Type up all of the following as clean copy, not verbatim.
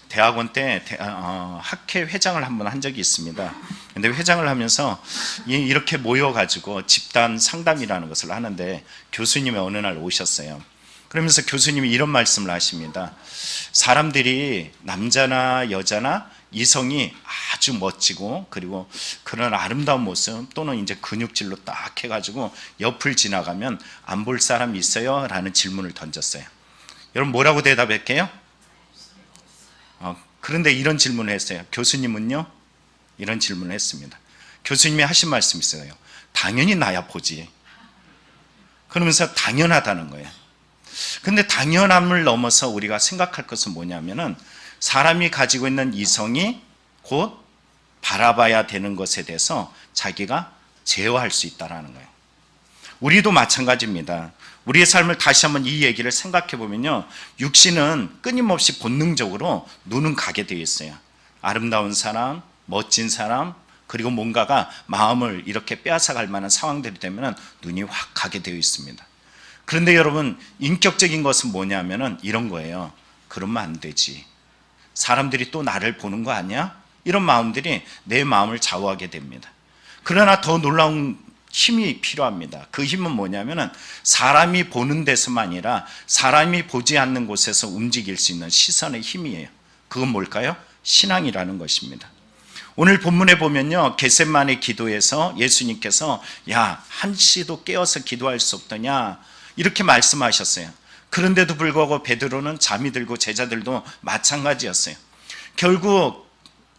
대학원 때 학회 회장을 한번 한 적이 있습니다. 근데 회장을 하면서 이렇게 모여가지고 집단 상담이라는 것을 하는데 교수님이 어느 날 오셨어요. 그러면서 교수님이 이런 말씀을 하십니다. 사람들이 남자나 여자나 이성이 아주 멋지고 그리고 그런 아름다운 모습 또는 이제 근육질로 딱 해가지고 옆을 지나가면 안 볼 사람 있어요? 라는 질문을 던졌어요. 여러분 뭐라고 대답할게요? 그런데 이런 질문을 했어요. 교수님은요? 이런 질문을 했습니다. 교수님이 하신 말씀이 있어요. 당연히 나야 보지. 그러면서 당연하다는 거예요. 근데 당연함을 넘어서 우리가 생각할 것은 뭐냐면은 사람이 가지고 있는 이성이 곧 바라봐야 되는 것에 대해서 자기가 제어할 수 있다는 거예요. 우리도 마찬가지입니다. 우리의 삶을 다시 한번 이 얘기를 생각해 보면요, 육신은 끊임없이 본능적으로 눈은 가게 되어 있어요. 아름다운 사람, 멋진 사람, 그리고 뭔가가 마음을 이렇게 빼앗아갈 만한 상황들이 되면 눈이 확 가게 되어 있습니다. 그런데 여러분, 인격적인 것은 뭐냐면은 이런 거예요. 그러면 안 되지. 사람들이 또 나를 보는 거 아니야? 이런 마음들이 내 마음을 좌우하게 됩니다. 그러나 더 놀라운 힘이 필요합니다. 그 힘은 뭐냐면은 사람이 보는 데서만 아니라 사람이 보지 않는 곳에서 움직일 수 있는 시선의 힘이에요. 그건 뭘까요? 신앙이라는 것입니다. 오늘 본문에 보면요, 겟세마네 기도에서 예수님께서 야, 한시도 깨어서 기도할 수 없더냐 이렇게 말씀하셨어요. 그런데도 불구하고 베드로는 잠이 들고 제자들도 마찬가지였어요. 결국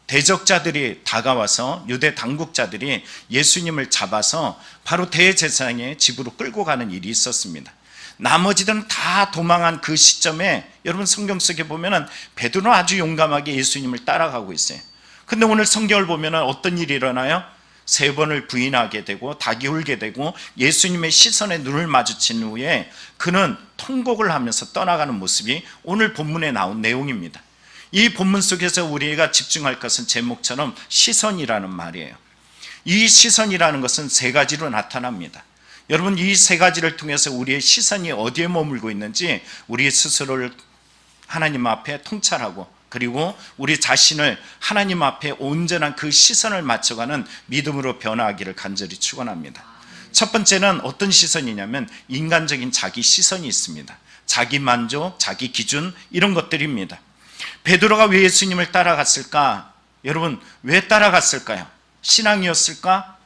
대적자들이 다가와서 유대 당국자들이 예수님을 잡아서 바로 대제사장의 집으로 끌고 가는 일이 있었습니다. 나머지들은 다 도망한 그 시점에 여러분 성경 속에 보면은 베드로는 아주 용감하게 예수님을 따라가고 있어요. 근데 오늘 성경을 보면은 어떤 일이 일어나요? 3번을 부인하게 되고 닭이 울게 되고 예수님의 시선에 눈을 마주친 후에 그는 통곡을 하면서 떠나가는 모습이 오늘 본문에 나온 내용입니다. 이 본문 속에서 우리가 집중할 것은 제목처럼 시선이라는 말이에요. 이 시선이라는 것은 3가지로 나타납니다. 여러분, 이 3가지를 통해서 우리의 시선이 어디에 머물고 있는지 우리 스스로를 하나님 앞에 통찰하고 그리고 우리 자신을 하나님 앞에 온전한 그 시선을 맞춰가는 믿음으로 변화하기를 간절히 축원합니다. 첫 번째는 어떤 시선이냐면 인간적인 자기 시선이 있습니다. 자기 만족, 자기 기준 이런 것들입니다. 베드로가 왜 예수님을 따라갔을까? 여러분, 왜 따라갔을까요? 신앙이었을까?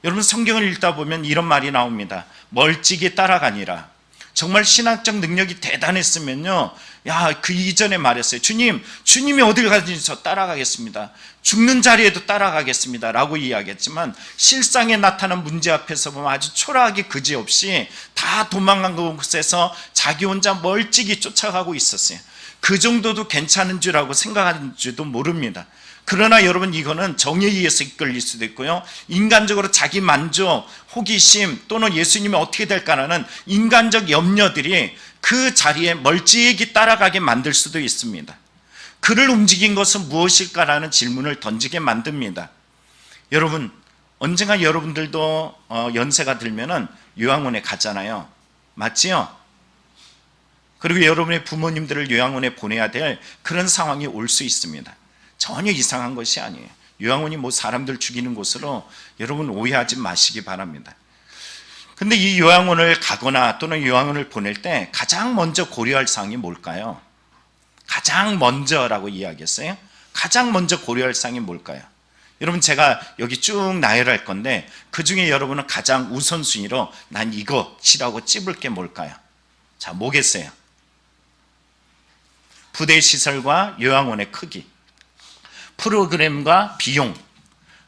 여러분, 성경을 읽다 보면 이런 말이 나옵니다. 멀찍이 따라가니라. 정말 신학적 능력이 대단했으면요, 야, 그 이전에 말했어요. 주님이 어딜 가든지 저 따라가겠습니다. 죽는 자리에도 따라가겠습니다 라고 이야기했지만 실상에 나타난 문제 앞에서 보면 아주 초라하게 그지없이 다 도망간 곳에서 자기 혼자 멀찍이 쫓아가고 있었어요. 그 정도도 괜찮은 줄알고 생각하는지도 모릅니다. 그러나 여러분, 이거는 정에 의해서 이끌릴 수도 있고요, 인간적으로 자기 만족, 호기심 또는 예수님이 어떻게 될까라는 인간적 염려들이 그 자리에 멀찍이 따라가게 만들 수도 있습니다. 그를 움직인 것은 무엇일까라는 질문을 던지게 만듭니다. 여러분, 언젠가 여러분들도 연세가 들면은 요양원에 가잖아요. 맞지요? 그리고 여러분의 부모님들을 요양원에 보내야 될 그런 상황이 올 수 있습니다. 전혀 이상한 것이 아니에요. 요양원이 뭐 사람들 죽이는 곳으로 여러분 오해하지 마시기 바랍니다. 근데 이 요양원을 가거나 또는 요양원을 보낼 때 가장 먼저 고려할 사항이 뭘까요? 가장 먼저라고 이야기했어요. 가장 먼저 고려할 사항이 뭘까요? 여러분, 제가 여기 쭉 나열할 건데 그 중에 여러분은 가장 우선순위로 난 이것이라고 찝을 게 뭘까요? 자, 뭐겠어요? 부대 시설과 요양원의 크기, 프로그램과 비용,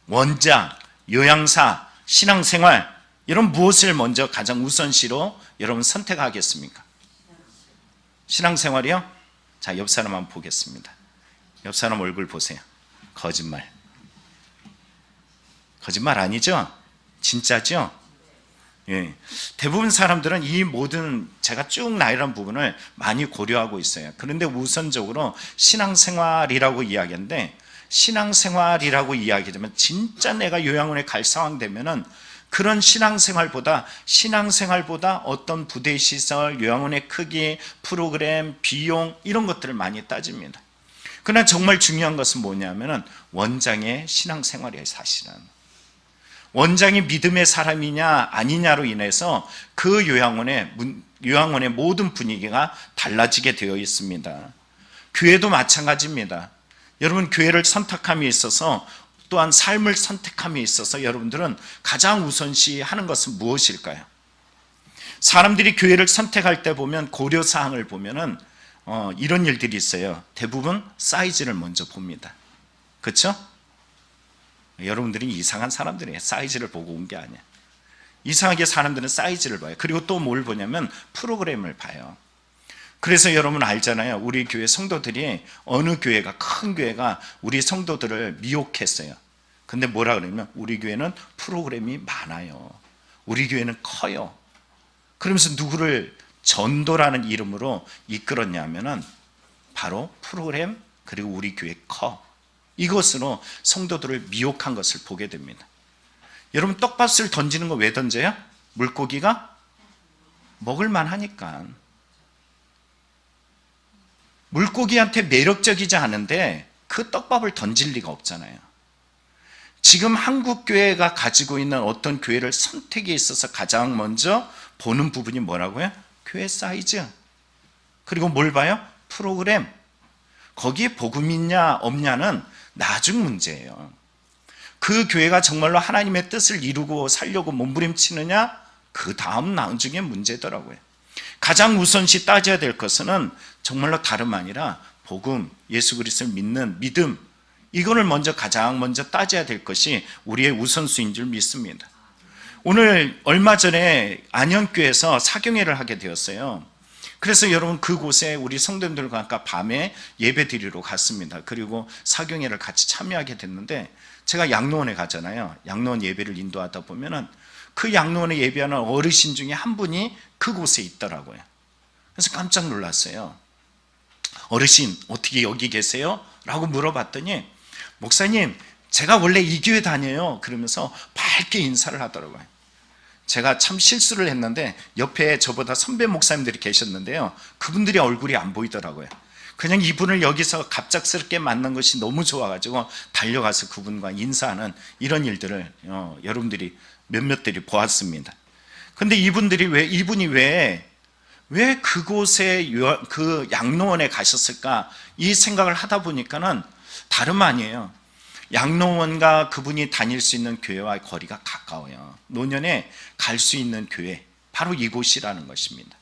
원장, 요양사, 신앙생활, 이런 무엇을 먼저 가장 우선시로 여러분 선택하겠습니까? 신앙생활이요? 자, 옆 사람 한번 보겠습니다. 옆 사람 얼굴 보세요. 거짓말. 거짓말 아니죠? 진짜죠? 예. 대부분 사람들은 이 모든 제가 쭉 나열한 부분을 많이 고려하고 있어요. 그런데 우선적으로 신앙생활이라고 이야기하는데, 신앙생활이라고 이야기하면 진짜 내가 요양원에 갈 상황 되면은 그런 신앙생활보다 어떤 부대 시설, 요양원의 크기, 프로그램, 비용 이런 것들을 많이 따집니다. 그러나 정말 중요한 것은 뭐냐면은 원장의 신앙생활이에요. 사실은 원장이 믿음의 사람이냐 아니냐로 인해서 그 요양원의 모든 분위기가 달라지게 되어 있습니다. 교회도 마찬가지입니다. 여러분, 교회를 선택함에 있어서 또한 삶을 선택함에 있어서 여러분들은 가장 우선시 하는 것은 무엇일까요? 사람들이 교회를 선택할 때 보면 고려사항을 보면은 이런 일들이 있어요. 대부분 사이즈를 먼저 봅니다. 그렇죠? 여러분들이 이상한 사람들이에요. 사이즈를 보고 온 게 아니야. 이상하게 사람들은 사이즈를 봐요. 그리고 또 뭘 보냐면 프로그램을 봐요. 그래서 여러분 알잖아요. 우리 교회 성도들이 어느 교회가, 큰 교회가 우리 성도들을 미혹했어요. 근데 뭐라 그러냐면 우리 교회는 프로그램이 많아요. 우리 교회는 커요. 그러면서 누구를 전도라는 이름으로 이끌었냐면은 바로 프로그램, 그리고 우리 교회 커, 이것으로 성도들을 미혹한 것을 보게 됩니다. 여러분, 떡밥을 던지는 거 왜 던져요? 물고기가 먹을만 하니까. 물고기한테 매력적이지 않은데 그 떡밥을 던질 리가 없잖아요. 지금 한국 교회가 가지고 있는 어떤 교회를 선택에 있어서 가장 먼저 보는 부분이 뭐라고요? 교회 사이즈. 그리고 뭘 봐요? 프로그램. 거기에 복음 있냐 없냐는 나중 문제예요. 그 교회가 정말로 하나님의 뜻을 이루고 살려고 몸부림치느냐, 그 다음 나중에 문제더라고요. 가장 우선시 따져야 될 것은 정말로 다름 아니라 복음, 예수 그리스도를 믿는 믿음, 이거를 가장 먼저 따져야 될 것이 우리의 우선순위인 줄 믿습니다. 오늘 얼마 전에 안현교에서 사경회를 하게 되었어요. 그래서 여러분, 그곳에 우리 성도님들과 아까 밤에 예배 드리러 갔습니다. 그리고 사경회를 같이 참여하게 됐는데, 제가 양로원에 가잖아요. 양로원 예배를 인도하다 보면은 그 양로원에 예배하는 어르신 중에 한 분이 그곳에 있더라고요. 그래서 깜짝 놀랐어요. 어르신, 어떻게 여기 계세요? 라고 물어봤더니, 목사님, 제가 원래 이 교회 다녀요. 그러면서 밝게 인사를 하더라고요. 제가 참 실수를 했는데 옆에 저보다 선배 목사님들이 계셨는데요, 그분들이 얼굴이 안 보이더라고요. 그냥 이분을 여기서 갑작스럽게 만난 것이 너무 좋아가지고 달려가서 그분과 인사하는 이런 일들을 여러분들이 몇몇들이 보았습니다. 근데 이분이 왜 그곳에 그 양로원에 가셨을까, 이 생각을 하다 보니까는 다름 아니에요. 양로원과 그분이 다닐 수 있는 교회와 거리가 가까워요. 노년에 갈 수 있는 교회, 바로 이곳이라는 것입니다.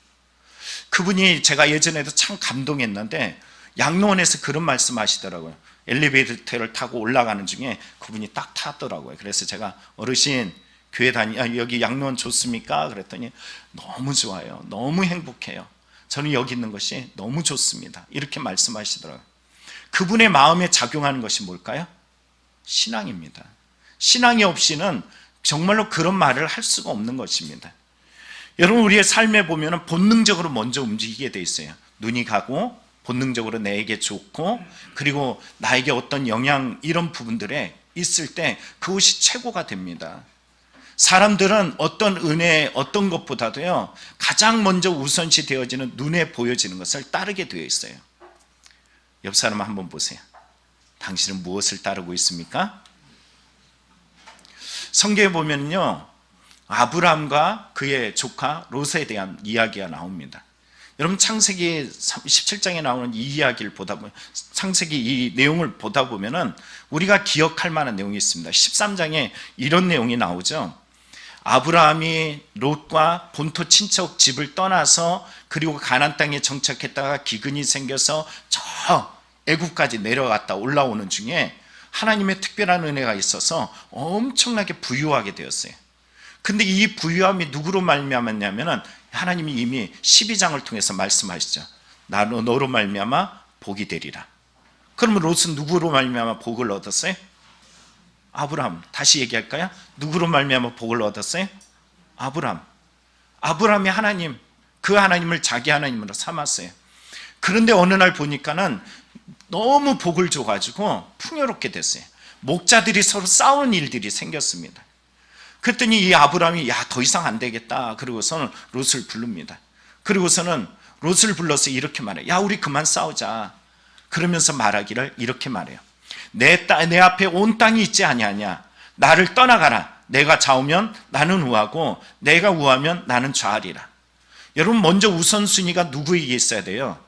그분이, 제가 예전에도 참 감동했는데 양로원에서 그런 말씀 하시더라고요. 엘리베이터를 타고 올라가는 중에 그분이 딱 타더라고요. 그래서 제가, 어르신, 교회 여기 양로원 좋습니까? 그랬더니 너무 좋아요. 너무 행복해요. 저는 여기 있는 것이 너무 좋습니다. 이렇게 말씀하시더라고요. 그분의 마음에 작용하는 것이 뭘까요? 신앙입니다. 신앙이 없이는 정말로 그런 말을 할 수가 없는 것입니다. 여러분, 우리의 삶에 보면 본능적으로 먼저 움직이게 돼 있어요. 눈이 가고 본능적으로 내게 좋고, 그리고 나에게 어떤 영향, 이런 부분들에 있을 때 그것이 최고가 됩니다. 사람들은 어떤 은혜, 어떤 것보다도요, 가장 먼저 우선시 되어지는 눈에 보여지는 것을 따르게 되어 있어요. 옆 사람 한번 보세요. 당신은 무엇을 따르고 있습니까? 성경에 보면요, 아브라함과 그의 조카 롯에 대한 이야기가 나옵니다. 여러분, 창세기 17장에 나오는 이 이야기를 보다 보면, 창세기 이 내용을 보다 보면은 우리가 기억할 만한 내용이 있습니다. 13장에 이런 내용이 나오죠. 아브라함이 롯과 본토 친척 집을 떠나서 그리고 가나안 땅에 정착했다가 기근이 생겨서 저 애굽까지 내려갔다 올라오는 중에 하나님의 특별한 은혜가 있어서 엄청나게 부유하게 되었어요. 근데 이 부유함이 누구로 말미암았냐면은 하나님이 이미 12장을 통해서 말씀하시죠. 너로 말미암아 복이 되리라. 그러면 롯은 누구로 말미암아 복을 얻었어요? 아브라함. 다시 얘기할까요? 누구로 말미암아 복을 얻었어요? 아브라함. 아브라함이 하나님, 그 하나님을 자기 하나님으로 삼았어요. 그런데 어느 날 보니까는 너무 복을 줘가지고 풍요롭게 됐어요. 목자들이 서로 싸우는 일들이 생겼습니다. 그랬더니 이 아브라함이 야, 더 이상 안 되겠다. 그리고서는 롯을 부릅니다. 그리고서는 롯을 불러서 이렇게 말해요. 야, 우리 그만 싸우자. 그러면서 말하기를 이렇게 말해요. 내 앞에 온 땅이 있지 아니하냐. 나를 떠나가라. 내가 좌우면 나는 우하고 내가 우하면 나는 좌하리라. 여러분, 먼저 우선순위가 누구에게 있어야 돼요?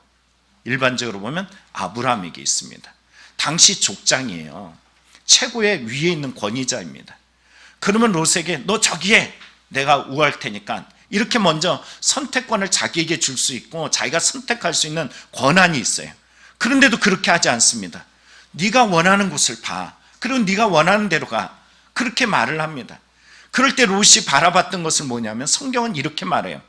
일반적으로 보면 아브라함에게 있습니다. 당시 족장이에요. 최고의 위에 있는 권위자입니다. 그러면 롯에게 너 저기에 내가 우할 테니까, 이렇게 먼저 선택권을 자기에게 줄 수 있고 자기가 선택할 수 있는 권한이 있어요. 그런데도 그렇게 하지 않습니다. 네가 원하는 곳을 봐. 그리고 네가 원하는 대로 가. 그렇게 말을 합니다. 그럴 때 롯이 바라봤던 것은 뭐냐면, 성경은 이렇게 말해요.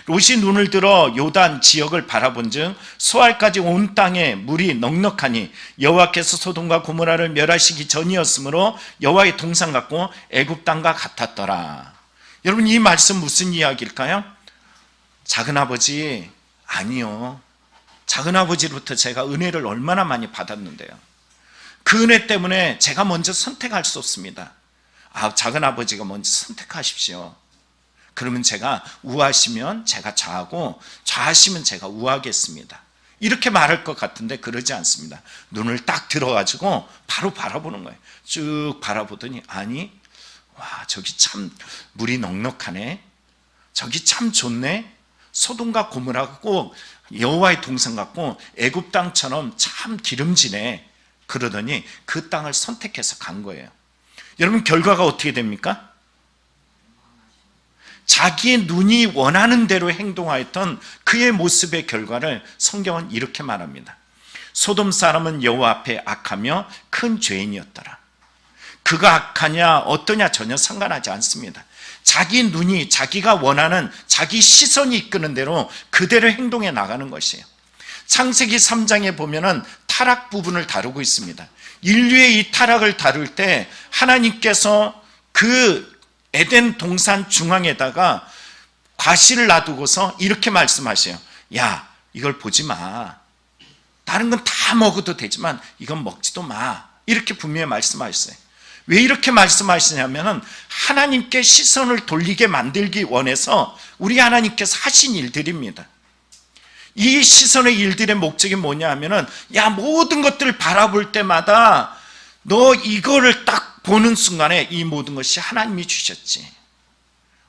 롯이 눈을 들어 요단 지역을 바라본즉 소알까지 온 땅에 물이 넉넉하니 여호와께서 소돔과 고모라를 멸하시기 전이었으므로 여호와의 동산 같고 애굽 땅과 같았더라. 여러분, 이 말씀 무슨 이야기일까요? 작은아버지, 아니요. 작은아버지로부터 제가 은혜를 얼마나 많이 받았는데요. 그 은혜 때문에 제가 먼저 선택할 수 없습니다. 작은아버지가 먼저 선택하십시오. 그러면 제가 우하시면 제가 좌하고 좌하시면 제가 우하겠습니다. 이렇게 말할 것 같은데 그러지 않습니다. 눈을 딱 들어가지고 바로 바라보는 거예요. 쭉 바라보더니, 아니, 와, 저기 참 물이 넉넉하네. 저기 참 좋네. 소돔과 고모라고 여호와의 동산 같고 애굽 땅처럼 참 기름지네. 그러더니 그 땅을 선택해서 간 거예요. 여러분, 결과가 어떻게 됩니까? 자기의 눈이 원하는 대로 행동하였던 그의 모습의 결과를 성경은 이렇게 말합니다. 소돔 사람은 여호와 앞에 악하며 큰 죄인이었더라. 그가 악하냐 어떠냐 전혀 상관하지 않습니다. 자기 눈이 자기가 원하는 자기 시선이 이끄는 대로 그대로 행동해 나가는 것이에요. 창세기 3장에 보면은 타락 부분을 다루고 있습니다. 인류의 이 타락을 다룰 때 하나님께서 그 에덴 동산 중앙에다가 과실을 놔두고서 이렇게 말씀하세요. 야, 이걸 보지 마. 다른 건 다 먹어도 되지만 이건 먹지도 마. 이렇게 분명히 말씀하셨어요. 왜 이렇게 말씀하시냐면, 하나님께 시선을 돌리게 만들기 원해서 우리 하나님께서 하신 일들입니다. 이 시선의 일들의 목적이 뭐냐 하면은, 야, 모든 것들을 바라볼 때마다 너 이거를 딱 보는 순간에 이 모든 것이 하나님이 주셨지.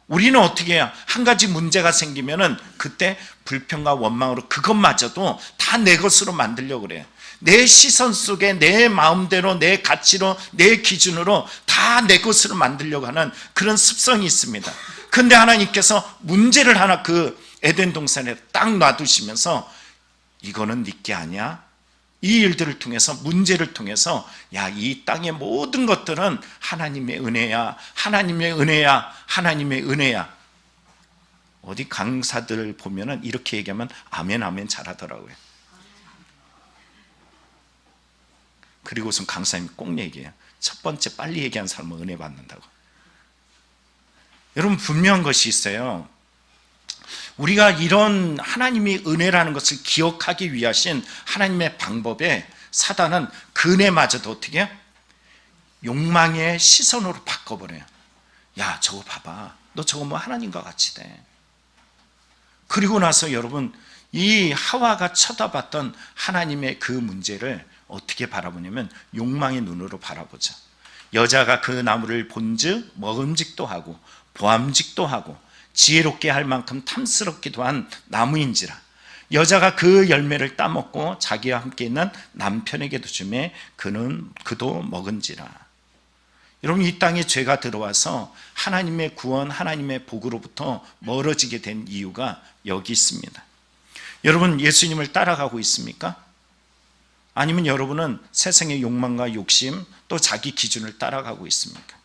우리는 어떻게 해요? 한 가지 문제가 생기면은 그때 불평과 원망으로 그것마저도 다 내 것으로 만들려고 그래요. 내 시선 속에 내 마음대로, 내 가치로, 내 기준으로 다 내 것으로 만들려고 하는 그런 습성이 있습니다. 그런데 하나님께서 문제를 하나 그 에덴 동산에 딱 놔두시면서, 이거는 네 게 아니야. 이 일들을 통해서, 문제를 통해서, 야, 이 땅의 모든 것들은 하나님의 은혜야, 하나님의 은혜야, 하나님의 은혜야. 어디 강사들 보면은 이렇게 얘기하면 아멘 아멘 잘하더라고요. 그리고선 강사님이 꼭 얘기해요. 첫 번째 빨리 얘기한 사람은 은혜 받는다고. 여러분, 분명한 것이 있어요. 우리가 이런 하나님의 은혜라는 것을 기억하기 위하신 하나님의 방법에 사단은 그 은혜마저도 어떻게 해요? 욕망의 시선으로 바꿔버려요. 야, 저거 봐봐. 너 저거 뭐 하나님과 같이 돼. 그리고 나서 여러분, 이 하와가 쳐다봤던 하나님의 그 문제를 어떻게 바라보냐면 욕망의 눈으로 바라보죠. 여자가 그 나무를 본즉 먹음직도 하고 보암직도 하고 지혜롭게 할 만큼 탐스럽기도 한 나무인지라. 여자가 그 열매를 따먹고 자기와 함께 있는 남편에게도 주매 그도 먹은지라. 여러분, 이 땅에 죄가 들어와서 하나님의 구원, 하나님의 복으로부터 멀어지게 된 이유가 여기 있습니다. 여러분, 예수님을 따라가고 있습니까? 아니면 여러분은 세상의 욕망과 욕심, 또 자기 기준을 따라가고 있습니까?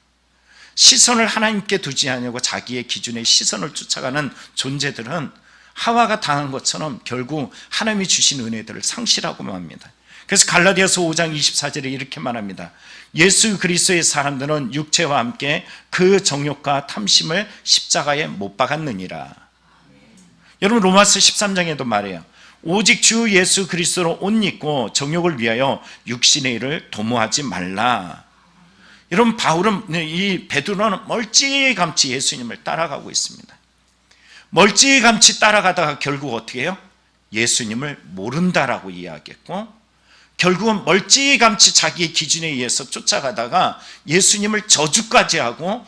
시선을 하나님께 두지 않으려고 자기의 기준의 시선을 쫓아가는 존재들은 하와가 당한 것처럼 결국 하나님이 주신 은혜들을 상실하고 맙니다. 그래서 갈라디아서 5장 24절에 이렇게 말합니다. 예수 그리스도의 사람들은 육체와 함께 그 정욕과 탐심을 십자가에 못 박았느니라. 여러분, 로마서 13장에도 말해요. 오직 주 예수 그리스도로 옷 입고 정욕을 위하여 육신의 일을 도모하지 말라. 여러분, 이 베드로는 멀찌감치 예수님을 따라가고 있습니다. 멀찌감치 따라가다가 결국 어떻게 해요? 예수님을 모른다라고 이야기했고, 결국은 멀찌감치 자기의 기준에 의해서 쫓아가다가 예수님을 저주까지 하고,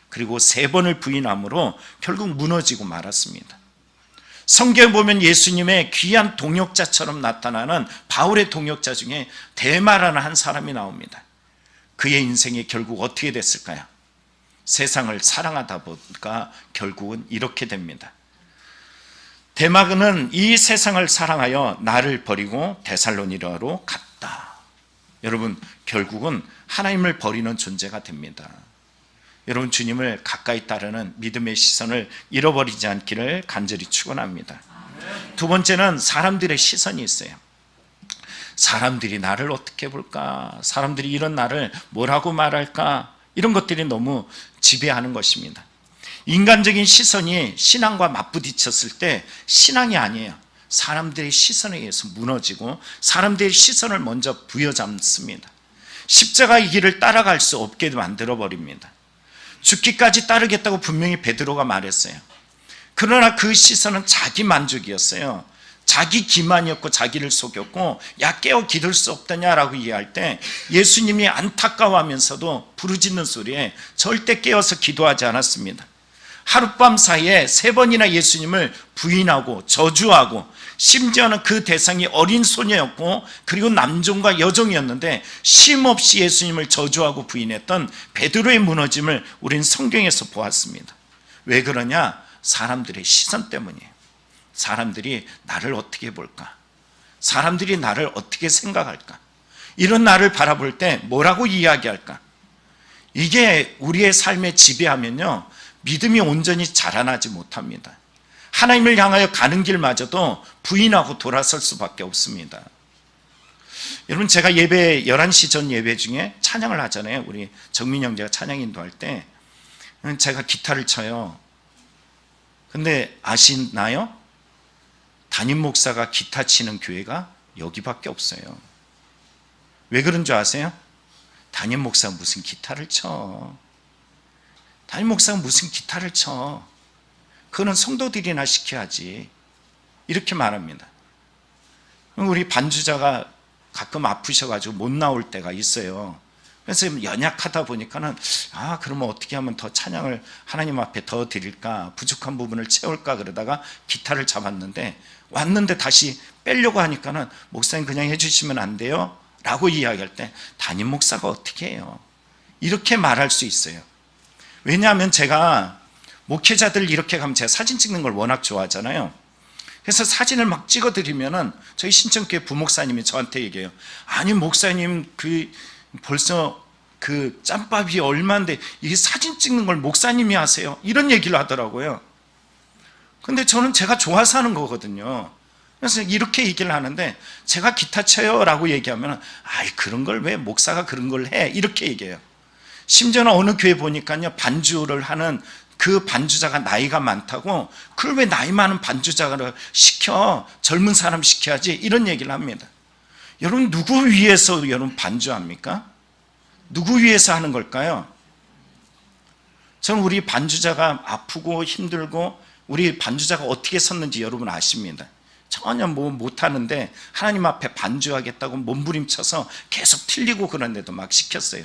그리고 3번을 부인함으로 결국 무너지고 말았습니다. 성경에 보면 예수님의 귀한 동역자처럼 나타나는 바울의 동역자 중에 데마라는 한 사람이 나옵니다. 그의 인생이 결국 어떻게 됐을까요? 세상을 사랑하다 보니까 결국은 이렇게 됩니다. 데마는 이 세상을 사랑하여 나를 버리고 데살로니가로 갔다. 여러분, 결국은 하나님을 버리는 존재가 됩니다. 여러분, 주님을 가까이 따르는 믿음의 시선을 잃어버리지 않기를 간절히 축원합니다. 두 번째는 사람들의 시선이 있어요. 사람들이 나를 어떻게 볼까? 사람들이 이런 나를 뭐라고 말할까? 이런 것들이 너무 지배하는 것입니다. 인간적인 시선이 신앙과 맞부딪혔을 때 신앙이 아니에요. 사람들의 시선에 의해서 무너지고 사람들의 시선을 먼저 부여잡습니다. 십자가의 길을 따라갈 수 없게 만들어버립니다. 죽기까지 따르겠다고 분명히 베드로가 말했어요. 그러나 그 시선은 자기 만족이었어요. 자기 기만이었고 자기를 속였고, 야 깨어 기도할 수 없더냐라고 이해할 때 예수님이 안타까워하면서도 부르짖는 소리에 절대 깨어서 기도하지 않았습니다. 하룻밤 사이에 3번이나 예수님을 부인하고 저주하고, 심지어는 그 대상이 어린 소녀였고 그리고 남종과 여종이었는데 쉼없이 예수님을 저주하고 부인했던 베드로의 무너짐을 우리는 성경에서 보았습니다. 왜 그러냐? 사람들의 시선 때문이에요. 사람들이 나를 어떻게 볼까? 사람들이 나를 어떻게 생각할까? 이런 나를 바라볼 때 뭐라고 이야기할까? 이게 우리의 삶에 지배하면요, 믿음이 온전히 자라나지 못합니다. 하나님을 향하여 가는 길마저도 부인하고 돌아설 수밖에 없습니다. 여러분, 제가 예배 11시 전 예배 중에 찬양을 하잖아요. 우리 정민 형제가 찬양 인도할 때 제가 기타를 쳐요. 근데 아시나요? 담임 목사가 기타 치는 교회가 여기밖에 없어요. 왜 그런 줄 아세요? 담임 목사가 무슨 기타를 쳐? 담임 목사가 무슨 기타를 쳐? 그거는 성도들이나 시켜야지. 이렇게 말합니다. 우리 반주자가 가끔 아프셔가지고 못 나올 때가 있어요. 그래서 연약하다 보니까는 그러면 어떻게 하면 더 찬양을 하나님 앞에 더 드릴까, 부족한 부분을 채울까 그러다가 기타를 잡았는데, 왔는데 다시 빼려고 하니까는 목사님 그냥 해주시면 안 돼요? 라고 이야기할 때 담임 목사가 어떻게 해요? 이렇게 말할 수 있어요. 왜냐하면 제가 목회자들 이렇게 가면 제가 사진 찍는 걸 워낙 좋아하잖아요. 그래서 사진을 막 찍어드리면은 저희 신천교회 부목사님이 저한테 얘기해요. 아니 목사님, 벌써 그 짬밥이 얼마인데 이게 사진 찍는 걸 목사님이 하세요? 이런 얘기를 하더라고요. 근데 저는 제가 좋아서 하는 거거든요. 그래서 이렇게 얘기를 하는데, 제가 기타 쳐요 라고 얘기하면 그런 걸 왜 목사가 그런 걸 해? 이렇게 얘기해요. 심지어는 어느 교회 보니까요, 반주를 하는 그 반주자가 나이가 많다고, 그걸 왜 나이 많은 반주자를 시켜? 젊은 사람 시켜야지. 이런 얘기를 합니다. 여러분, 누구 위해서 여러분 반주합니까? 누구 위해서 하는 걸까요? 저는 우리 반주자가 아프고 힘들고 우리 반주자가 어떻게 섰는지 여러분 아십니다. 전혀 못하는데 하나님 앞에 반주하겠다고 몸부림쳐서 계속 틀리고 그런데도 막 시켰어요.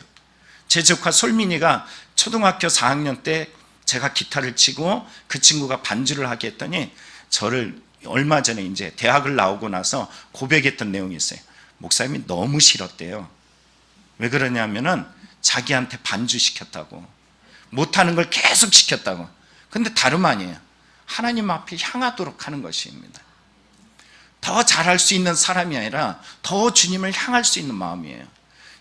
제 조카 솔민이가 초등학교 4학년 때 제가 기타를 치고 그 친구가 반주를 하게 했더니 저를 얼마 전에 이제 대학을 나오고 나서 고백했던 내용이 있어요. 목사님이 너무 싫었대요. 왜 그러냐면은 자기한테 반주시켰다고, 못하는 걸 계속 시켰다고. 근데 다름 아니에요. 하나님 앞에 향하도록 하는 것입니다. 더 잘할 수 있는 사람이 아니라 더 주님을 향할 수 있는 마음이에요.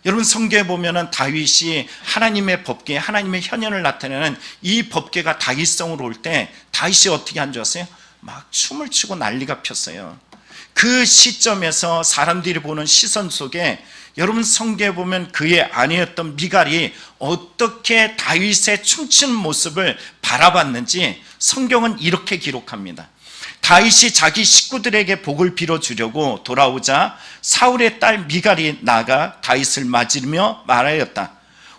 여러분, 성경에 보면은 다윗이 하나님의 법궤, 하나님의 현현을 나타내는 이 법궤가 다윗성으로 올 때 다윗이 어떻게 한 줄 아세요? 막 춤을 추고 난리가 폈어요. 그 시점에서 사람들이 보는 시선 속에 여러분, 성경에 보면 그의 아내였던 미갈이 어떻게 다윗의 춤추는 모습을 바라봤는지 성경은 이렇게 기록합니다. 다윗이 자기 식구들에게 복을 빌어주려고 돌아오자 사울의 딸 미갈이 나가 다윗을 맞으며 말하였다.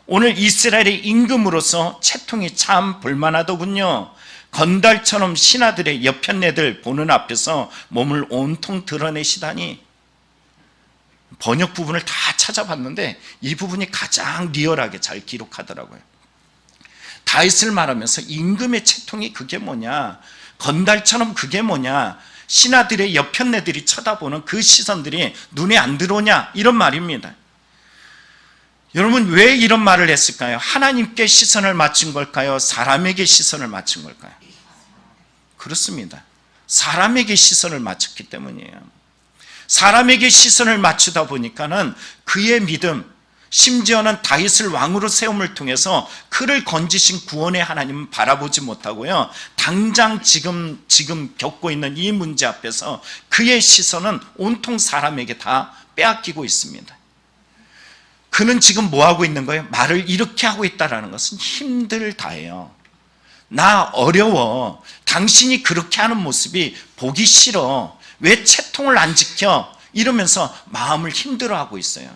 오늘 이스라엘의 임금으로서 채통이 참 볼만하더군요. 건달처럼 신하들의 여편네들 보는 앞에서 몸을 온통 드러내시다니. 번역 부분을 다 찾아봤는데 이 부분이 가장 리얼하게 잘 기록하더라고요. 다윗을 말하면서 임금의 채통이 그게 뭐냐, 건달처럼 그게 뭐냐, 신하들의 여편네들이 쳐다보는 그 시선들이 눈에 안 들어오냐, 이런 말입니다. 여러분, 왜 이런 말을 했을까요? 하나님께 시선을 맞춘 걸까요? 사람에게 시선을 맞춘 걸까요? 그렇습니다. 사람에게 시선을 맞췄기 때문이에요. 사람에게 시선을 맞추다 보니까는 그의 믿음, 심지어는 다윗을 왕으로 세움을 통해서 그를 건지신 구원의 하나님은 바라보지 못하고요, 당장 지금 겪고 있는 이 문제 앞에서 그의 시선은 온통 사람에게 다 빼앗기고 있습니다. 그는 지금 뭐 하고 있는 거예요? 말을 이렇게 하고 있다는 것은 힘들다예요. 나 어려워. 당신이 그렇게 하는 모습이 보기 싫어. 왜 채통을 안 지켜? 이러면서 마음을 힘들어하고 있어요.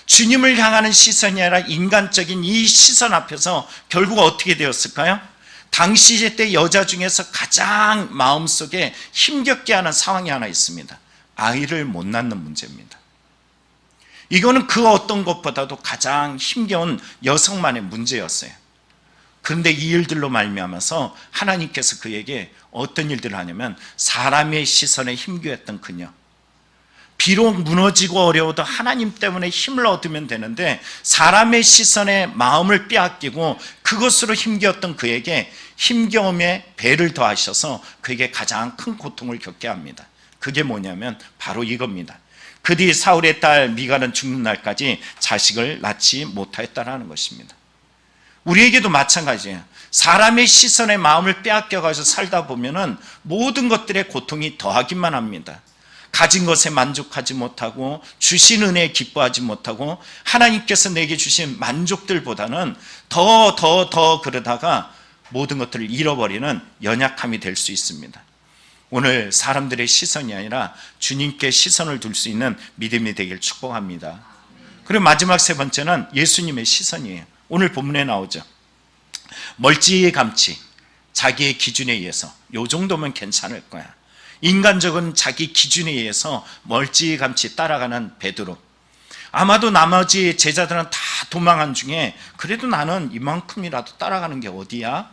주님을 향하는 시선이 아니라 인간적인 이 시선 앞에서 결국 어떻게 되었을까요? 당시 때 여자 중에서 가장 마음속에 힘겹게 하는 상황이 하나 있습니다. 아이를 못 낳는 문제입니다. 이거는 그 어떤 것보다도 가장 힘겨운 여성만의 문제였어요. 그런데 이 일들로 말미암아서 하나님께서 그에게 어떤 일들을 하냐면, 사람의 시선에 힘겨웠던 그녀, 비록 무너지고 어려워도 하나님 때문에 힘을 얻으면 되는데 사람의 시선에 마음을 빼앗기고 그것으로 힘겨웠던 그에게 힘겨움에 배를 더하셔서 그에게 가장 큰 고통을 겪게 합니다. 그게 뭐냐면 바로 이겁니다. 그 뒤 사울의 딸 미갈은 죽는 날까지 자식을 낳지 못하였다는 것입니다. 우리에게도 마찬가지예요. 사람의 시선에 마음을 빼앗겨가지고 살다 보면은 모든 것들의 고통이 더하기만 합니다. 가진 것에 만족하지 못하고 주신 은혜에 기뻐하지 못하고 하나님께서 내게 주신 만족들보다는 더 그러다가 모든 것들을 잃어버리는 연약함이 될 수 있습니다. 오늘 사람들의 시선이 아니라 주님께 시선을 둘 수 있는 믿음이 되길 축복합니다. 그리고 마지막 세 번째는 예수님의 시선이에요. 오늘 본문에 나오죠. 멀찌감치 자기의 기준에 의해서 요 정도면 괜찮을 거야. 인간적인 자기 기준에 의해서 멀찌감치 따라가는 베드로. 아마도 나머지 제자들은 다 도망한 중에 그래도 나는 이만큼이라도 따라가는 게 어디야?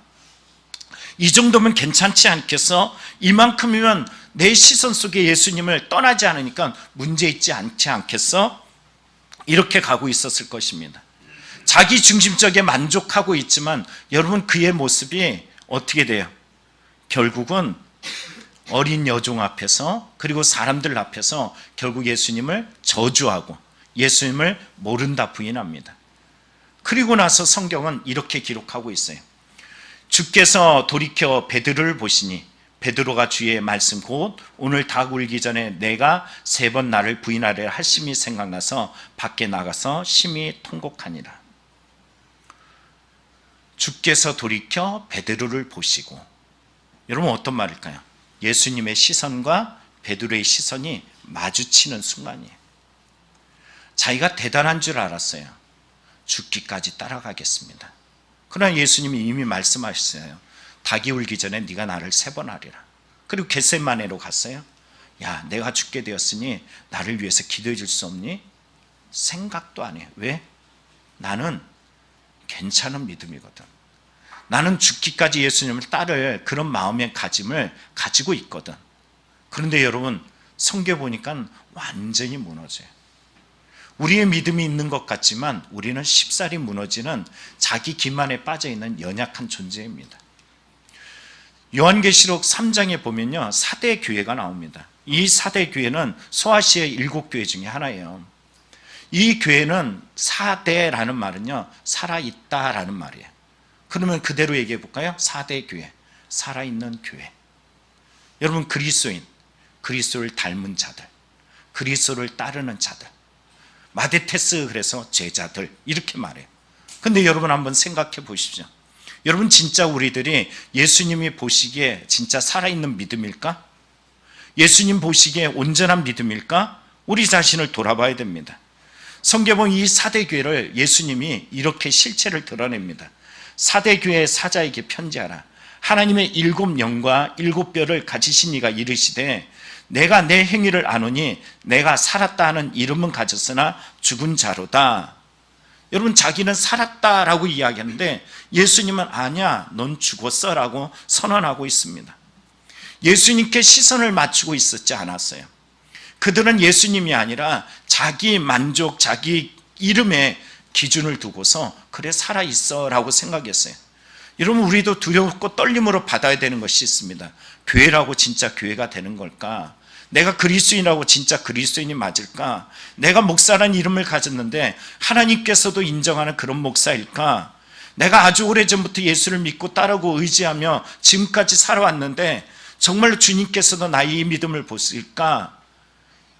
이 정도면 괜찮지 않겠어? 이만큼이면 내 시선 속에 예수님을 떠나지 않으니까 문제 있지 않지 않겠어? 이렇게 가고 있었을 것입니다. 자기 중심적에 만족하고 있지만 여러분, 그의 모습이 어떻게 돼요? 결국은 어린 여종 앞에서, 그리고 사람들 앞에서 결국 예수님을 저주하고 예수님을 모른다 부인합니다. 그리고 나서 성경은 이렇게 기록하고 있어요. 주께서 돌이켜 베드로를 보시니 베드로가 주의 말씀 곧 오늘 닭 울기 전에 내가 3번 나를 부인하려 하심이 생각나서 밖에 나가서 심히 통곡하니라. 주께서 돌이켜 베드로를 보시고, 여러분 어떤 말일까요? 예수님의 시선과 베드로의 시선이 마주치는 순간이에요. 자기가 대단한 줄 알았어요. 죽기까지 따라가겠습니다. 그러나 예수님이 이미 말씀하셨어요. 닭이 울기 전에 네가 나를 3번 하리라. 그리고 겟세마네로 갔어요. 야, 내가 죽게 되었으니 나를 위해서 기도해 줄 수 없니? 생각도 안 해요. 왜? 나는 괜찮은 믿음이거든. 나는 죽기까지 예수님을 따를 그런 마음의 가짐을 가지고 있거든. 그런데 여러분, 성경 보니까 완전히 무너져요. 우리의 믿음이 있는 것 같지만 우리는 쉽사리 무너지는 자기 기만에 빠져있는 연약한 존재입니다. 요한계시록 3장에 보면요, 4대 교회가 나옵니다. 이 4대 교회는 소아시아의 7교회 중에 하나예요. 이 교회는 4대라는 말은요, 살아있다라는 말이에요. 그러면 그대로 얘기해 볼까요? 4대 교회, 살아있는 교회. 여러분, 그리스도인, 그리스도를 닮은 자들, 그리스도를 따르는 자들, 마데테스 그래서 제자들 이렇게 말해요. 근데 여러분 한번 생각해 보십시오. 여러분, 진짜 우리들이 예수님이 보시기에 진짜 살아있는 믿음일까? 예수님 보시기에 온전한 믿음일까? 우리 자신을 돌아봐야 됩니다. 성경은 이 사대교회를 예수님이 이렇게 실체를 드러냅니다. 사대교회 사자에게 편지하라. 하나님의 7영과 7뼈를 가지신 이가 이르시되 내가 내 행위를 아노니 내가 살았다 하는 이름은 가졌으나 죽은 자로다. 여러분, 자기는 살았다라고 이야기하는데 예수님은 아니야, 넌 죽었어 라고 선언하고 있습니다. 예수님께 시선을 맞추고 있었지 않았어요. 그들은 예수님이 아니라 자기 만족, 자기 이름에 기준을 두고서 그래 살아있어 라고 생각했어요. 여러분, 우리도 두렵고 떨림으로 받아야 되는 것이 있습니다. 교회라고 진짜 교회가 되는 걸까? 내가 그리스도인이라고 진짜 그리스도인이 맞을까? 내가 목사라는 이름을 가졌는데 하나님께서도 인정하는 그런 목사일까? 내가 아주 오래전부터 예수를 믿고 따르고 의지하며 지금까지 살아왔는데 정말로 주님께서도 나의 이 믿음을 보실까?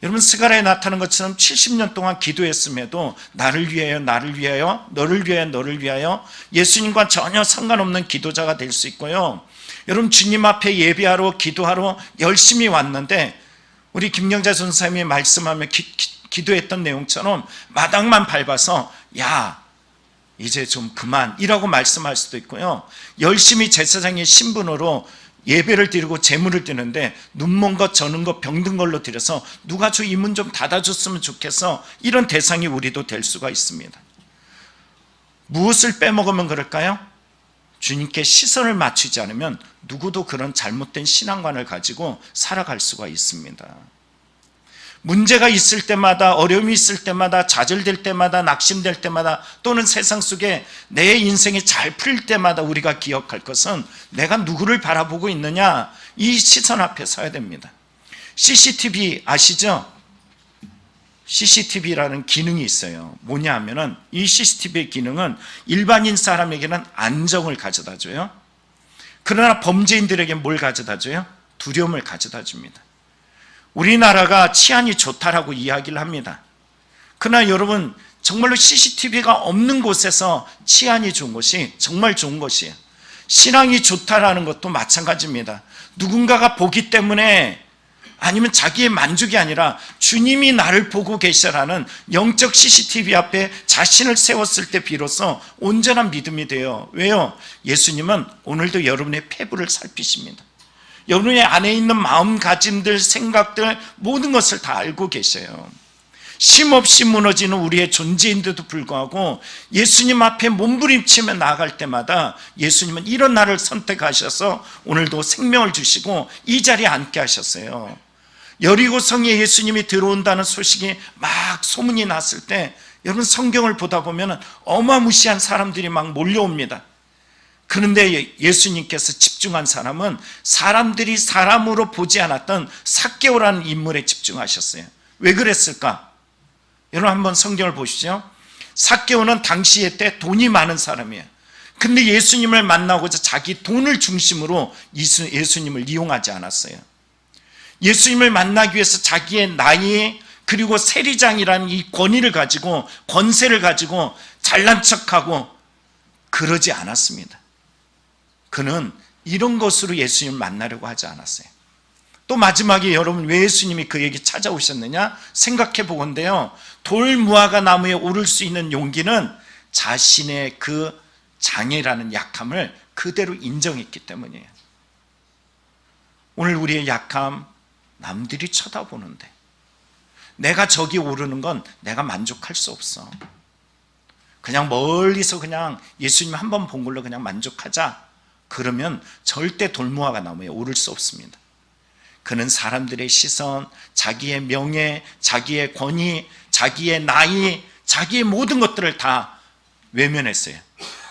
여러분, 스가랴에 나타난 것처럼 70년 동안 기도했음에도 나를 위하여, 나를 위하여, 너를 위하여, 너를 위하여 예수님과 전혀 상관없는 기도자가 될 수 있고요. 여러분, 주님 앞에 예배하러 기도하러 열심히 왔는데 우리 김영자 전사님이 말씀하며 기도했던 내용처럼 마당만 밟아서 야 이제 좀 그만이라고 말씀할 수도 있고요. 열심히 제사장의 신분으로 예배를 드리고 제물을 드리는데 눈먼 것 저는 것 병든 걸로 드려서 누가 저 이 문 좀 닫아줬으면 좋겠어, 이런 대상이 우리도 될 수가 있습니다. 무엇을 빼먹으면 그럴까요? 주님께 시선을 맞추지 않으면 누구도 그런 잘못된 신앙관을 가지고 살아갈 수가 있습니다. 문제가 있을 때마다, 어려움이 있을 때마다, 좌절될 때마다, 낙심될 때마다, 또는 세상 속에 내 인생이 잘 풀릴 때마다 우리가 기억할 것은 내가 누구를 바라보고 있느냐, 이 시선 앞에 서야 됩니다. CCTV 아시죠? CCTV라는 기능이 있어요. 뭐냐 하면은 이 CCTV의 기능은 일반인 사람에게는 안정을 가져다 줘요. 그러나 범죄인들에게 뭘 가져다 줘요? 두려움을 가져다 줍니다. 우리나라가 치안이 좋다라고 이야기를 합니다. 그러나 여러분, 정말로 CCTV가 없는 곳에서 치안이 좋은 것이 정말 좋은 것이에요. 신앙이 좋다라는 것도 마찬가지입니다. 누군가가 보기 때문에, 아니면 자기의 만족이 아니라 주님이 나를 보고 계시라는 영적 CCTV 앞에 자신을 세웠을 때 비로소 온전한 믿음이 돼요. 왜요? 예수님은 오늘도 여러분의 폐부를 살피십니다. 여러분의 안에 있는 마음가짐들, 생각들, 모든 것을 다 알고 계셔요. 쉼없이 무너지는 우리의 존재인데도 불구하고 예수님 앞에 몸부림치며 나아갈 때마다 예수님은 이런 날을 선택하셔서 오늘도 생명을 주시고 이 자리에 앉게 하셨어요. 여리고성에 예수님이 들어온다는 소식이 막 소문이 났을 때 여러분, 성경을 보다 보면 어마무시한 사람들이 막 몰려옵니다. 그런데 예수님께서 집중한 사람은 사람들이 사람으로 보지 않았던 삭개오라는 인물에 집중하셨어요. 왜 그랬을까? 여러분, 한번 성경을 보시죠. 삭개오는 당시에 때 돈이 많은 사람이에요. 근데 예수님을 만나고자 자기 돈을 중심으로 예수님을 이용하지 않았어요. 예수님을 만나기 위해서 자기의 나이, 그리고 세리장이라는 이 권위를 가지고, 권세를 가지고 잘난 척하고 그러지 않았습니다. 그는 이런 것으로 예수님을 만나려고 하지 않았어요. 또 마지막에 여러분, 왜 예수님이 그에게 찾아오셨느냐 생각해 보건대요, 돌무화과 나무에 오를 수 있는 용기는 자신의 그 장애라는 약함을 그대로 인정했기 때문이에요. 오늘 우리의 약함, 남들이 쳐다보는데 내가 저기 오르는 건 내가 만족할 수 없어. 그냥 멀리서 그냥 예수님 한 번 본 걸로 그냥 만족하자, 그러면 절대 돌무화과 나무에 오를 수 없습니다. 그는 사람들의 시선, 자기의 명예, 자기의 권위, 자기의 나이, 자기의 모든 것들을 다 외면했어요.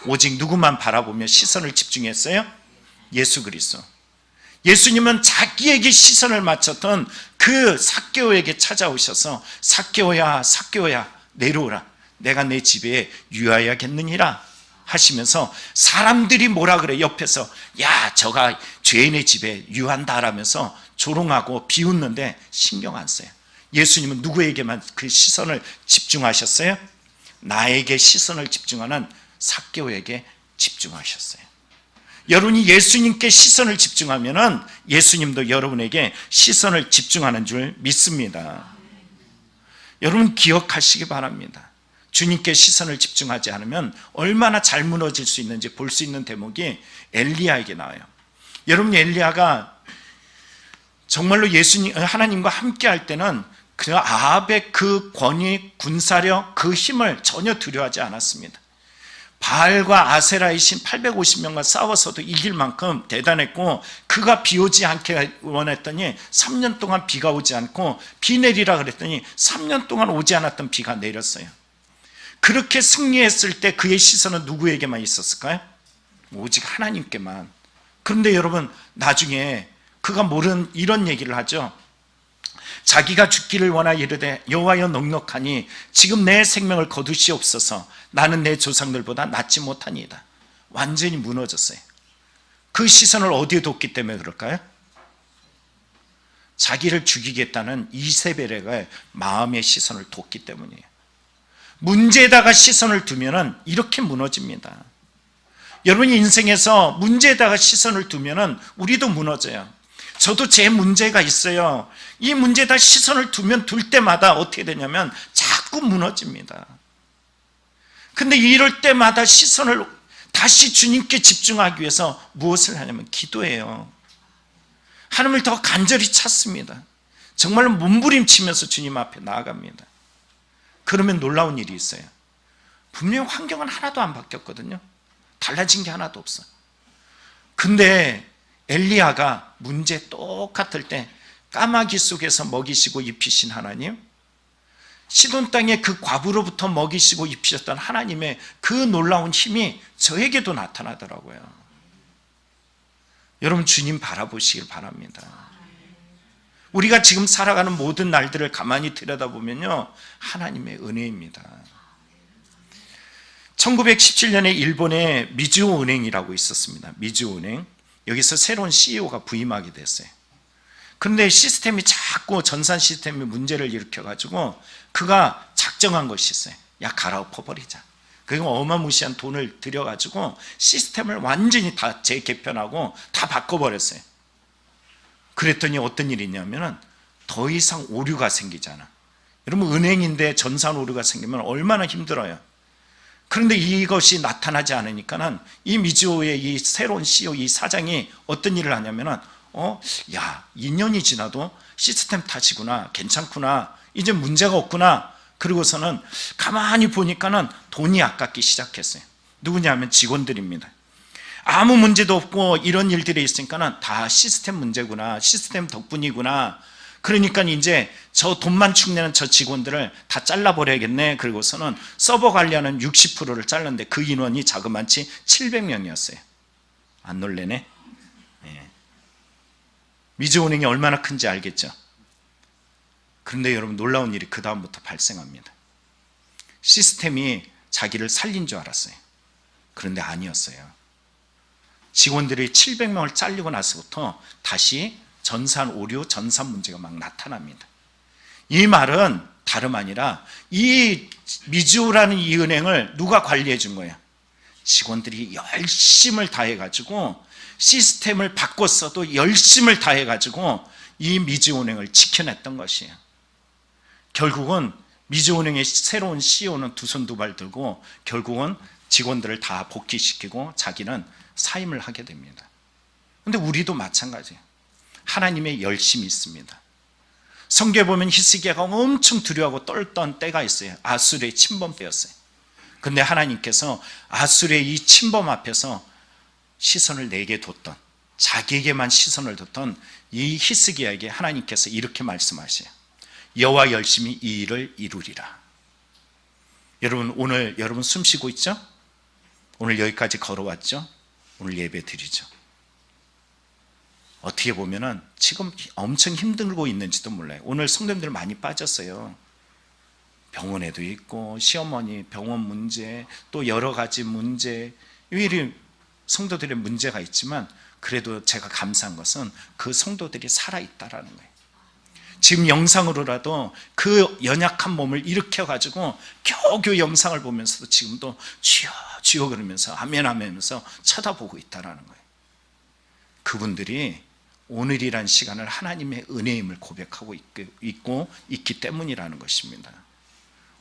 오직 누구만 바라보며 시선을 집중했어요? 예수 그리스도. 예수님은 자기에게 시선을 맞췄던 그 삭개오에게 찾아오셔서 삭개오야, 삭개오야, 내려오라. 내가 내 집에 유하여야겠느니라 하시면서 사람들이 뭐라 그래? 옆에서 야, 저가 죄인의 집에 유한다라면서 조롱하고 비웃는데 신경 안 써요. 예수님은 누구에게만 그 시선을 집중하셨어요? 나에게 시선을 집중하는 삭개오에게 집중하셨어요. 여러분이 예수님께 시선을 집중하면은 예수님도 여러분에게 시선을 집중하는 줄 믿습니다. 여러분 기억하시기 바랍니다. 주님께 시선을 집중하지 않으면 얼마나 잘 무너질 수 있는지 볼 수 있는 대목이 엘리야에게 나와요. 여러분, 엘리야가 정말로 하나님과 함께 할 때는 그 아합의 그 권위, 군사력, 그 힘을 전혀 두려워하지 않았습니다. 바알과 아세라의 신 850명과 싸워서도 이길 만큼 대단했고, 그가 비 오지 않게 원했더니 3년 동안 비가 오지 않고, 비 내리라 그랬더니 3년 동안 오지 않았던 비가 내렸어요. 그렇게 승리했을 때 그의 시선은 누구에게만 있었을까요? 오직 하나님께만. 그런데 여러분, 나중에 그가 모르는 이런 얘기를 하죠. 자기가 죽기를 원하여 이르되 여호와여 넉넉하니 지금 내 생명을 거두시옵소서. 나는 내 조상들보다 낫지 못하니이다. 완전히 무너졌어요. 그 시선을 어디에 뒀기 때문에 그럴까요? 자기를 죽이겠다는 이세벨의 마음의 시선을 뒀기 때문이에요. 문제에다가 시선을 두면은 이렇게 무너집니다. 여러분이 인생에서 문제에다가 시선을 두면은 우리도 무너져요. 저도 제 문제가 있어요. 이 문제에다 시선을 둘 때마다 어떻게 되냐면 자꾸 무너집니다. 근데 이럴 때마다 시선을 다시 주님께 집중하기 위해서 무엇을 하냐면 기도해요. 하나님을 더 간절히 찾습니다. 정말로 몸부림치면서 주님 앞에 나아갑니다. 그러면 놀라운 일이 있어요. 분명 환경은 하나도 안 바뀌었거든요. 달라진 게 하나도 없어. 근데 엘리야가 문제 똑같을 때 까마귀 속에서 먹이시고 입히신 하나님, 시돈 땅의 그 과부로부터 먹이시고 입히셨던 하나님의 그 놀라운 힘이 저에게도 나타나더라고요. 여러분, 주님 바라보시길 바랍니다. 우리가 지금 살아가는 모든 날들을 가만히 들여다보면요, 하나님의 은혜입니다. 1917년에 일본에 미즈호 은행이라고 있었습니다. 미즈호 은행. 여기서 새로운 CEO가 부임하게 됐어요. 그런데 시스템이 자꾸 전산 시스템이 문제를 일으켜가지고 그가 작정한 것이 있어요. 야, 갈아엎어버리자. 그리고 어마무시한 돈을 들여가지고 시스템을 완전히 다 재개편하고 다 바꿔버렸어요. 그랬더니 어떤 일이 있냐면 더 이상 오류가 생기잖아. 여러분, 은행인데 전산 오류가 생기면 얼마나 힘들어요. 그런데 이것이 나타나지 않으니까는 이 미즈호의 이 새로운 CEO, 이 사장이 어떤 일을 하냐면은, 야, 2년이 지나도 시스템 탓이구나, 괜찮구나, 이제 문제가 없구나. 그리고서는 가만히 보니까는 돈이 아깝기 시작했어요. 누구냐면 직원들입니다. 아무 문제도 없고 이런 일들이 있으니까는 다 시스템 문제구나, 시스템 덕분이구나. 그러니까 이제 저 돈만 축내는 저 직원들을 다 잘라버려야겠네. 그리고서는 서버 관리하는 60%를 잘랐는데 그 인원이 자그마치 700명이었어요. 안 놀래네? 네. 미즈호은행이 얼마나 큰지 알겠죠? 그런데 여러분, 놀라운 일이 그 다음부터 발생합니다. 시스템이 자기를 살린 줄 알았어요. 그런데 아니었어요. 직원들이 700명을 잘리고 나서부터 다시 전산 오류, 전산 문제가 막 나타납니다. 이 말은 다름 아니라 이 미즈호라는 이 은행을 누가 관리해 준 거예요? 직원들이 열심을 다해가지고 시스템을 바꿨어도 열심을 다해가지고 이 미즈호은행을 지켜냈던 것이에요. 결국은 미즈호은행의 새로운 CEO는 두 손 두 발 들고 결국은 직원들을 다 복귀시키고 자기는 사임을 하게 됩니다. 그런데 우리도 마찬가지예요. 하나님의 열심이 있습니다. 성경에 보면 히스기야가 엄청 두려워하고 떨던 때가 있어요. 아수르의 침범 때였어요. 그런데 하나님께서 아수르의 이 침범 앞에서 시선을 내게 뒀던, 자기에게만 시선을 뒀던 이 히스기야에게 하나님께서 이렇게 말씀하세요. 여호와 열심히 이 일을 이루리라. 여러분, 오늘 여러분 숨 쉬고 있죠? 오늘 여기까지 걸어왔죠? 오늘 예배 드리죠. 어떻게 보면은 지금 엄청 힘들고 있는지도 몰라요. 오늘 성도님들 많이 빠졌어요. 병원에도 있고 시어머니 병원 문제, 또 여러 가지 문제, 이리 성도들의 문제가 있지만 그래도 제가 감사한 것은 그 성도들이 살아있다라는 거예요. 지금 영상으로라도 그 연약한 몸을 일으켜가지고 겨우겨우 영상을 보면서도 지금도 주여 주여 그러면서 아멘 아멘 하면서 쳐다보고 있다라는 거예요. 그분들이 오늘이란 시간을 하나님의 은혜임을 고백하고 있기 때문이라는 것입니다.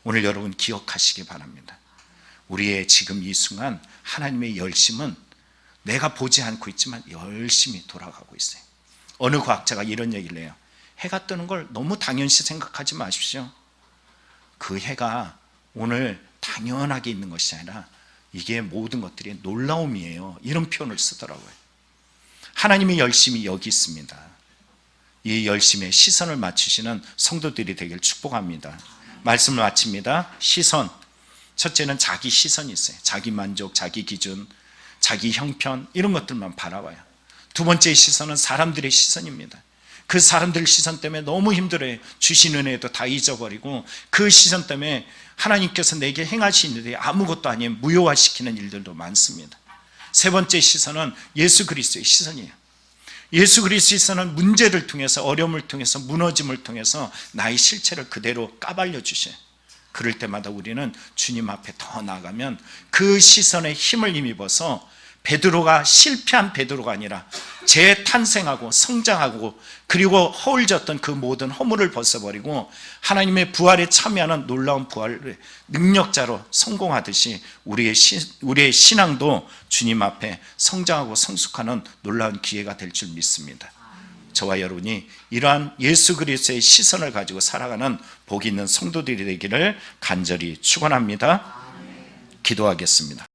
오늘 여러분 기억하시기 바랍니다. 우리의 지금 이 순간 하나님의 열심은 내가 보지 않고 있지만 열심히 돌아가고 있어요. 어느 과학자가 이런 얘기를 해요. 해가 뜨는 걸 너무 당연시 생각하지 마십시오. 그 해가 오늘 당연하게 있는 것이 아니라 이게 모든 것들이 놀라움이에요. 이런 표현을 쓰더라고요. 하나님의 열심이 여기 있습니다. 이 열심에 시선을 맞추시는 성도들이 되길 축복합니다. 말씀을 마칩니다. 시선. 첫째는 자기 시선이 있어요. 자기 만족, 자기 기준, 자기 형편 이런 것들만 바라봐요. 두 번째 시선은 사람들의 시선입니다. 그 사람들 시선 때문에 너무 힘들어요. 주신 은혜도 다 잊어버리고 그 시선 때문에 하나님께서 내게 행하신 일이 아무것도 아닌 무효화시키는 일들도 많습니다. 세 번째 시선은 예수 그리스도의 시선이에요. 예수 그리스도의 시선은 문제를 통해서, 어려움을 통해서, 무너짐을 통해서 나의 실체를 그대로 까발려 주셔요. 그럴 때마다 우리는 주님 앞에 더 나아가면 그 시선에 힘을 힘입어서 베드로가 실패한 베드로가 아니라 재탄생하고 성장하고 그리고 허울졌던 그 모든 허물을 벗어버리고 하나님의 부활에 참여하는 놀라운 부활의 능력자로 성공하듯이 우리의 신앙도 주님 앞에 성장하고 성숙하는 놀라운 기회가 될 줄 믿습니다. 저와 여러분이 이러한 예수 그리스도의 시선을 가지고 살아가는 복 있는 성도들이 되기를 간절히 축원합니다. 기도하겠습니다.